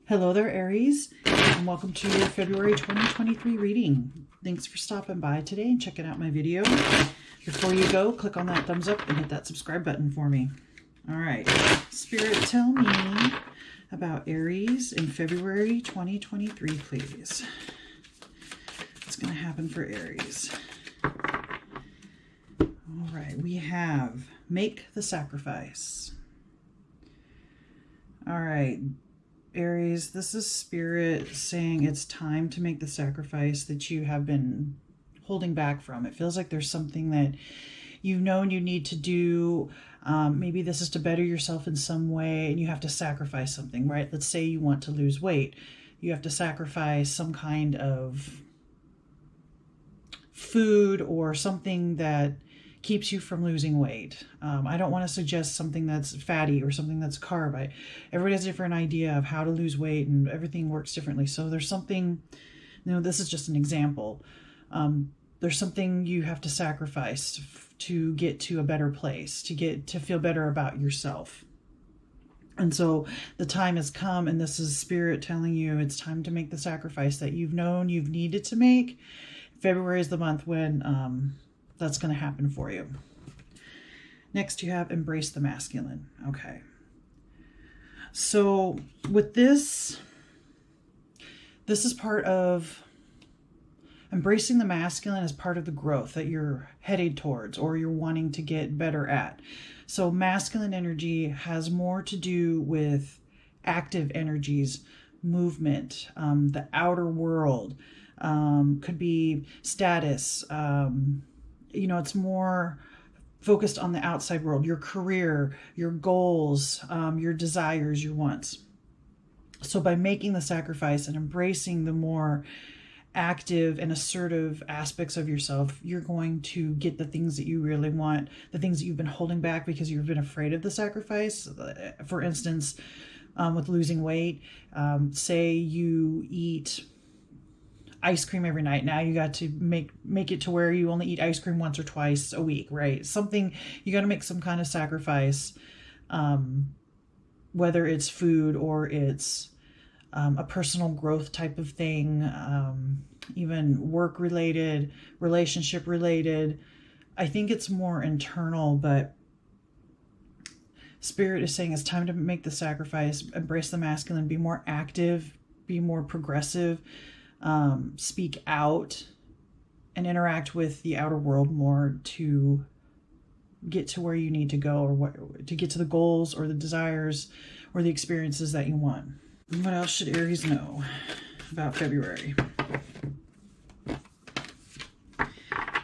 Hello there, Aries, and welcome to your February 2023 reading. Thanks for stopping by today and checking out my video. Before you go, click on that thumbs up and hit that subscribe button for me. All right, Spirit, tell me about Aries in February 2023, please. What's going to happen for Aries? All right, we have make the sacrifice. All right, Aries, this is Spirit saying it's time to make the sacrifice that you have been holding back from. It feels like there's something that you've known you need to do. Maybe this is to better yourself in some way and you have to sacrifice something, right? Let's say you want to lose weight. You have to sacrifice some kind of food or something that keeps you from losing weight. I don't want to suggest something that's fatty or something that's carb. Everybody has a different idea of how to lose weight and everything works differently. So there's something, this is just an example. There's something you have to sacrifice to get to a better place, to feel better about yourself. And so the time has come, and this is Spirit telling you it's time to make the sacrifice that you've known you've needed to make. February is the month when that's going to happen for you. Next, you have embrace the masculine. Okay. So with this is part of embracing the masculine as part of the growth that you're headed towards or you're wanting to get better at. So masculine energy has more to do with active energies, movement, the outer world, could be status, it's more focused on the outside world, your career, your goals, your desires, your wants. So by making the sacrifice and embracing the more active and assertive aspects of yourself, you're going to get the things that you really want, the things that you've been holding back because you've been afraid of the sacrifice. For instance, with losing weight, say you eat ice cream every night. Now you got to make it to where you only eat ice cream once or twice a week, right? Something, you got to make some kind of sacrifice, whether it's food or it's a personal growth type of thing, even work related, relationship related. I think it's more internal, but Spirit is saying it's time to make the sacrifice, embrace the masculine, be more active, be more progressive, speak out and interact with the outer world more to get to where you need to go, or to get to the goals or the desires or the experiences that you want. And what else should Aries know about February? I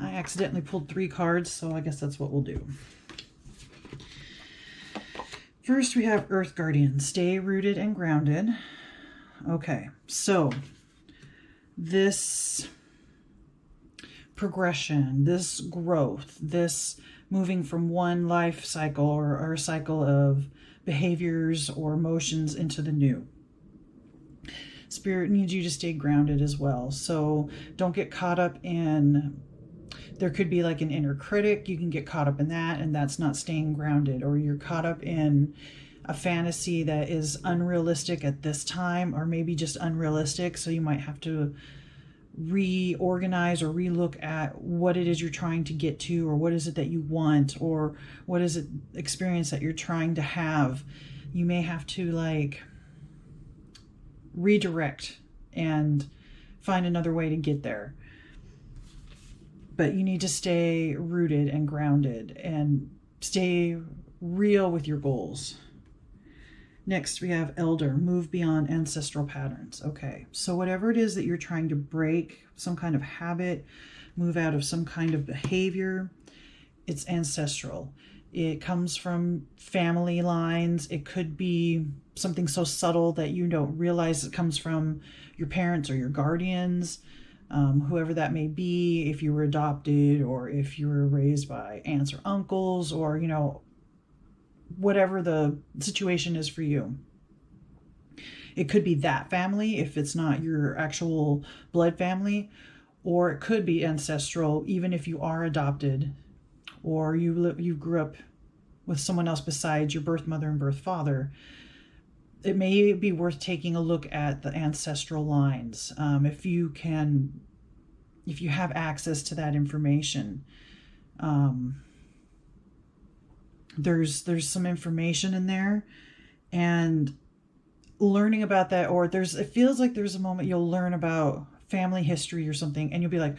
accidentally pulled 3 cards, so I guess that's what we'll do. First, we have Earth Guardian, stay rooted and grounded. Okay, so this progression, this growth, this moving from one life cycle or a cycle of behaviors or emotions into the new. Spirit needs you to stay grounded as well. So don't get caught up in, there could be like an inner critic. You can get caught up in that, and that's not staying grounded. Or you're caught up in a fantasy that is unrealistic at this time, or maybe just unrealistic. So you might have to reorganize or relook at what it is you're trying to get to, or what is it that you want, or what is it experience that you're trying to have. You may have to redirect and find another way to get there. But you need to stay rooted and grounded and stay real with your goals. Next, we have Elder, move beyond ancestral patterns. Okay, so whatever it is that you're trying to break, some kind of habit, move out of some kind of behavior, it's ancestral. It comes from family lines. It could be something so subtle that you don't realize it comes from your parents or your guardians, whoever that may be, if you were adopted or if you were raised by aunts or uncles, or, whatever the situation is for you. It could be that family if it's not your actual blood family, or it could be ancestral even if you are adopted or you grew up with someone else besides your birth mother and birth father. it may be worth taking a look at the ancestral lines. If you have access to that information. There's some information in there, and learning about that, or it feels like there's a moment you'll learn about family history or something, and you'll be like,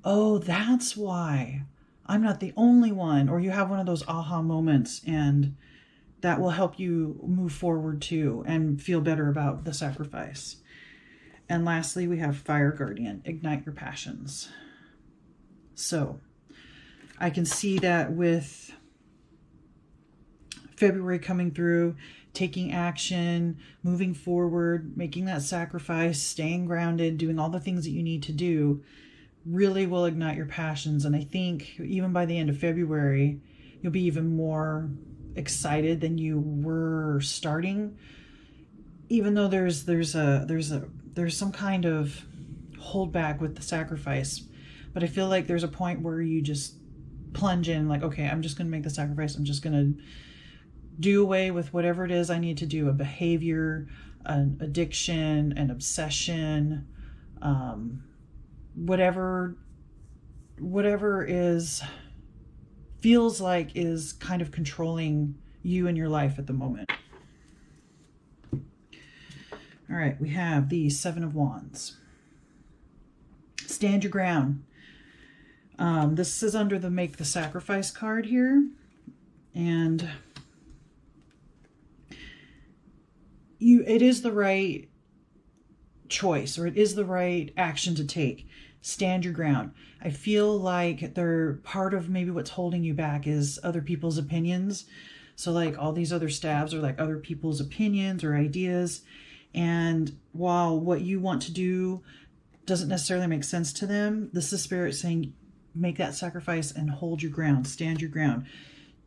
oh, that's why I'm not the only one. Or you have one of those aha moments, and that will help you move forward too and feel better about the sacrifice. And lastly, we have Fire Guardian, ignite your passions. So I can see that with February coming through, taking action, moving forward, making that sacrifice, staying grounded, doing all the things that you need to do really will ignite your passions. And I think even by the end of February, you'll be even more excited than you were starting. Even though there's some kind of holdback with the sacrifice, but I feel like there's a point where you just plunge in, like, okay, I'm just going to make the sacrifice. I'm just going to do away with whatever it is I need to do, a behavior, an addiction, an obsession, whatever feels like is kind of controlling you and your life at the moment. All right, we have the Seven of Wands. Stand your ground. This is under the Make the Sacrifice card here. And it is the right choice, or it is the right action to take. Stand your ground. I feel like part of maybe what's holding you back is other people's opinions. So like all these other stabs are like other people's opinions or ideas. And while what you want to do doesn't necessarily make sense to them, this is Spirit saying, make that sacrifice and hold your ground, stand your ground.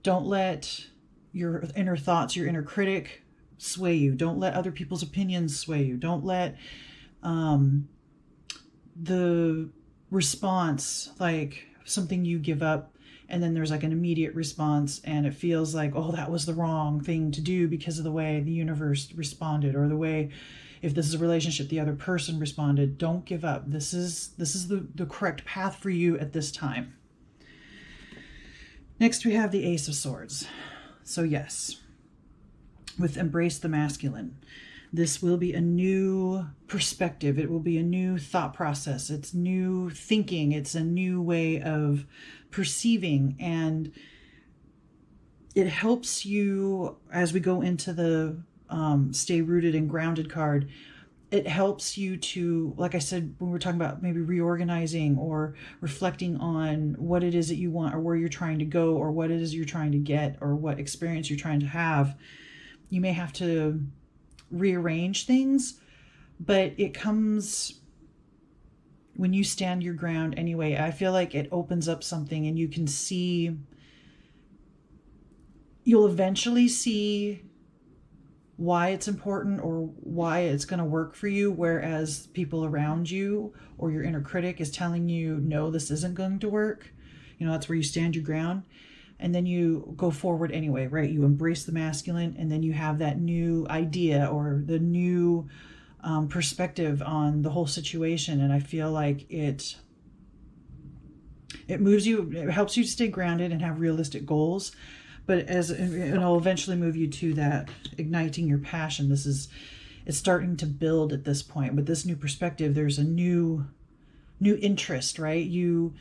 Don't let your inner thoughts, your inner critic sway you. Don't let other people's opinions sway you. Don't let the response, like something you give up and then there's like an immediate response and it feels like, oh, that was the wrong thing to do because of the way the universe responded, or the way, if this is a relationship, the other person responded. Don't give up. This is the correct path for you at this time. Next, we have the Ace of Swords. So yes, with Embrace the Masculine, this will be a new perspective. It will be a new thought process. It's new thinking. It's a new way of perceiving. And it helps you, as we go into the Stay Rooted and Grounded card, it helps you to, like I said, when we're talking about maybe reorganizing or reflecting on what it is that you want, or where you're trying to go, or what it is you're trying to get, or what experience you're trying to have, you may have to rearrange things, but it comes when you stand your ground anyway. I feel like it opens up something, and you can see, you'll eventually see why it's important or why it's going to work for you, whereas people around you or your inner critic is telling you, no, this isn't going to work. You know, that's where you stand your ground. And then you go forward anyway, right? You embrace the masculine, and then you have that new idea or the new perspective on the whole situation. And I feel like it moves you, it helps you to stay grounded and have realistic goals. But it'll eventually move you to that igniting your passion. It's starting to build at this point. With this new perspective, there's a new interest, right? You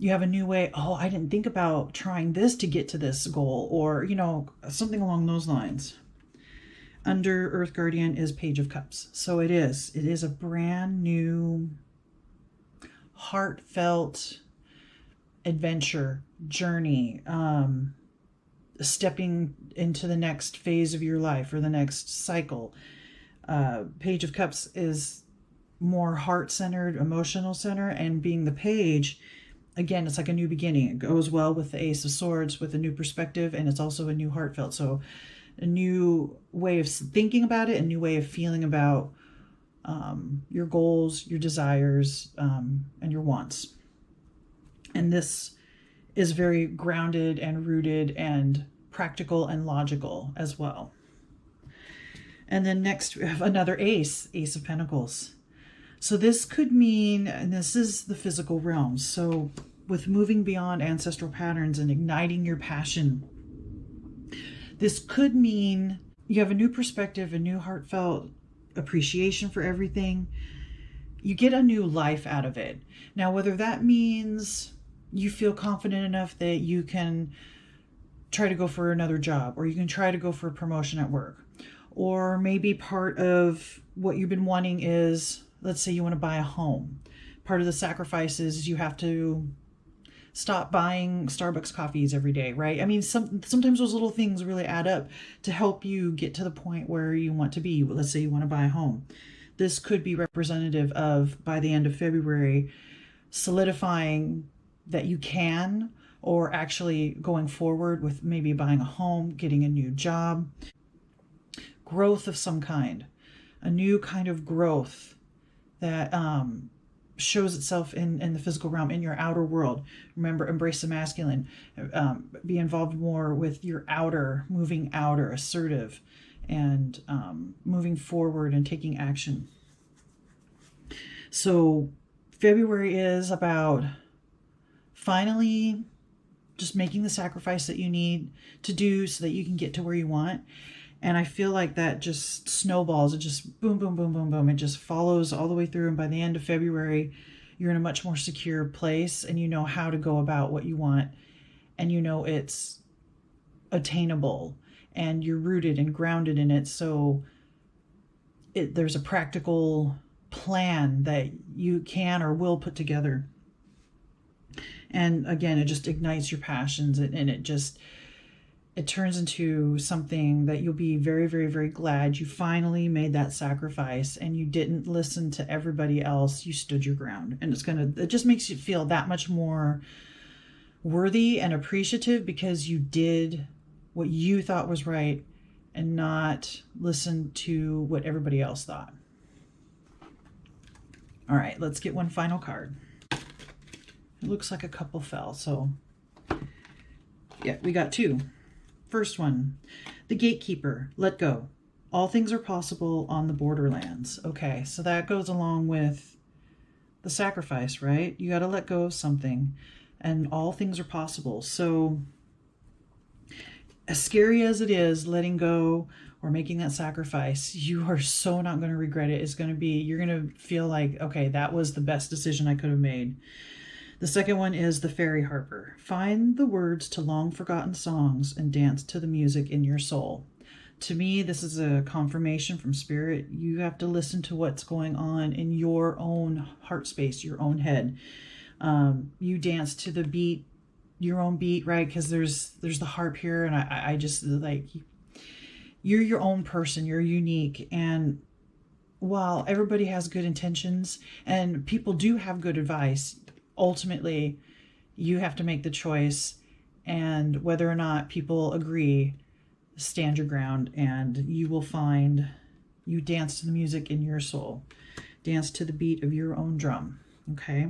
have a new way. Oh, I didn't think about trying this to get to this goal, or, you know, something along those lines. Under Earth Guardian is Page of Cups. So it is a brand new, heartfelt adventure, journey, stepping into the next phase of your life or the next cycle. Page of Cups is more heart-centered, emotional center, and being the page, again, it's like a new beginning. It goes well with the Ace of Swords, with a new perspective, and it's also a new heartfelt. So a new way of thinking about it, a new way of feeling about your goals, your desires, and your wants. And this is very grounded and rooted and practical and logical as well. And then next we have another ace, Ace of Pentacles. So this could mean, and this is the physical realm, so with moving beyond ancestral patterns and igniting your passion, this could mean you have a new perspective, a new heartfelt appreciation for everything. You get a new life out of it. Now, whether that means you feel confident enough that you can try to go for another job, or you can try to go for a promotion at work, or maybe part of what you've been wanting is, let's say you want to buy a home. Part of the sacrifice is you have to stop buying Starbucks coffees every day, right? I mean, sometimes those little things really add up to help you get to the point where you want to be. Let's say you want to buy a home. This could be representative of, by the end of February, solidifying that you can, or actually going forward with maybe buying a home, getting a new job, growth of some kind, a new kind of growth that shows itself in the physical realm, in your outer world. Remember, embrace the masculine. Be involved more with your outer, moving outer, assertive, and moving forward and taking action. So February is about finally just making the sacrifice that you need to do so that you can get to where you want. And I feel like that just snowballs. It just boom, boom, boom, boom, boom. It just follows all the way through. And by the end of February, you're in a much more secure place, and you know how to go about what you want, and you know it's attainable, and you're rooted and grounded in it. So there's a practical plan that you can or will put together. And again, it just ignites your passions, and it turns into something that you'll be very, very, very glad you finally made that sacrifice and you didn't listen to everybody else. You stood your ground, and it just makes you feel that much more worthy and appreciative because you did what you thought was right and not listen to what everybody else thought. All right, let's get one final card. It looks like a couple fell, so yeah, we got two. First one, the gatekeeper, let go. All things are possible on the borderlands. Okay, so that goes along with the sacrifice, right? You got to let go of something, and all things are possible. So as scary as it is, letting go or making that sacrifice, you are so not going to regret it. It's going to be, you're going to feel like, okay, that was the best decision I could have made. The second one is the fairy harper. Find the words to long forgotten songs and dance to the music in your soul. To me, this is a confirmation from spirit. You have to listen to what's going on in your own heart space, your own head. You dance to the beat, your own beat, right? Because there's the harp here, and I just like, you're your own person, you're unique. And while everybody has good intentions and people do have good advice, ultimately, you have to make the choice, and whether or not people agree, stand your ground, and you will find you dance to the music in your soul. Dance to the beat of your own drum, okay?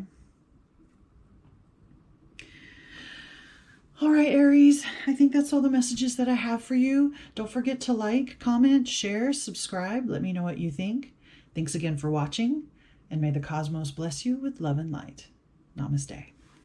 All right, Aries, I think that's all the messages that I have for you. Don't forget to like, comment, share, subscribe. Let me know what you think. Thanks again for watching, and may the cosmos bless you with love and light. Namaste.